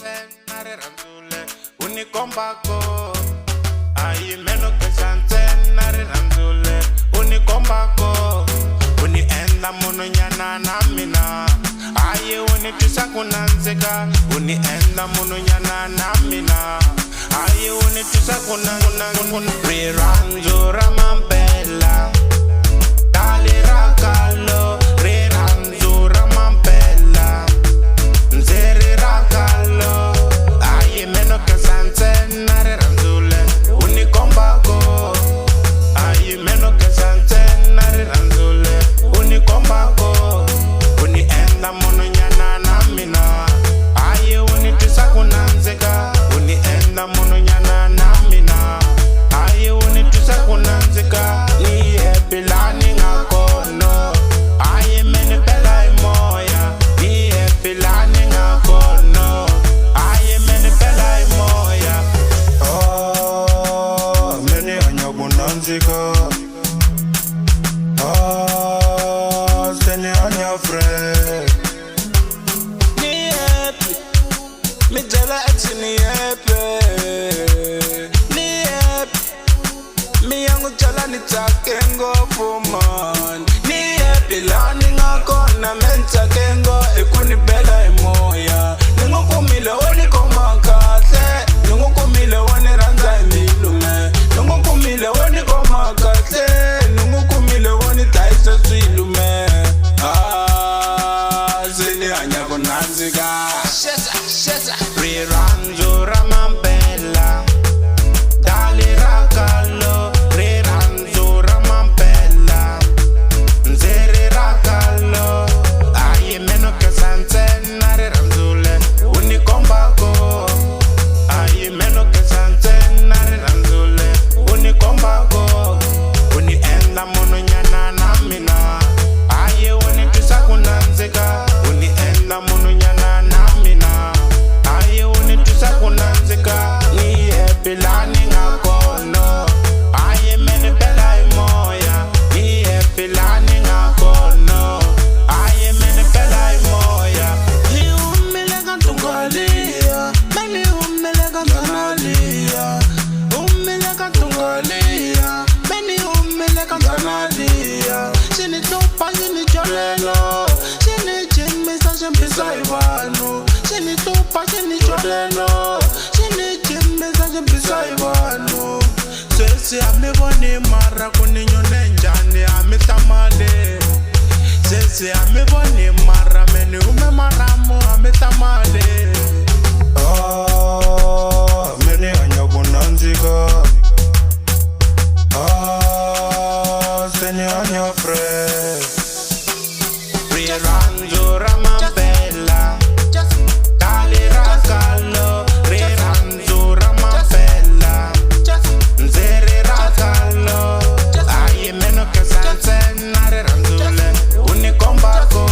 nare ranzule unikombako ayi meno kesante nare ranzule unikombako unienda muno nyana na mina ayi unitisa kunanzika unienda muno nyana na mina ayi unitisa kunanzika riranzura mampela dali rakalo riranzura mampela nzeri rakalo ayi meno kesante nare ranzule unikombako ayi meno kesante nare ranzule unikombako unienda muno nyana na mina ayi unitisa kunanzika unienda muno nyana na mina ayi unitisa kunanzika ni epilani ngakono ayi mene pela imoya ni epilani ngakono ayi mene pela imoya mene anya kunanzika sene anya fre ni epi mi jela ex ni epi ni epi mi yangu jala ni takengo fuman ni epi lani ngakona mentakengo ekuni bela emoya ningukumile woni koma kahle ningukumile woni ranza imilume ningukumile woni koma kahle ningukumile woni taisa swilume zini anya kunanzika riranzura mampela dali rakalo riranzura mampela nzeri rakalo ayi meno kesante nare ranzule unikombako ayi meno kesante nare ranzule unikombako unienda muno nyana na mina ayi unitisa kunanzika unienda muno nyana na mina ayi unitisa kunanzika ni epilani ngakono ayi mene pela imoya ni epilani ngakono ayi mene pela imoya ni umile kantungalia meni umile kantunalia umile kantungalia meni umile kantunalia sini tupa sini jolelo sini jimisa jimpisa ivanu sini tupa sini jolelo sini jimisa jimpisa ivanu sesi amiboni mara kuninyone njani amitamale sesi amiboni mara meni ume maramu amitamale mene anya kunanzika sene anya fre riranzura mampela dali rakalo riranzura mampela nzeri rakalo ayi meno kesante nare ranzule unikombako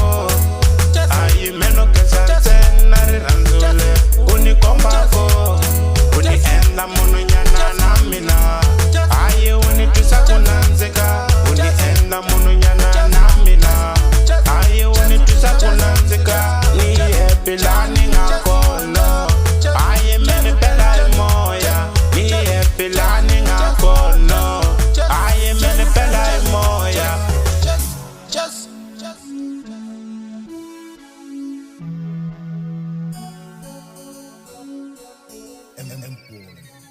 ayi meno kesante nare ranzule unikombako unienda muno nyana na mina ayi unitisa kunanzika unienda muno nyana na mina ayi unitisa kunanzika ni epilani ngakono ayi mene pela imoya ni epilani ngakono ayi mene pela imoya just M.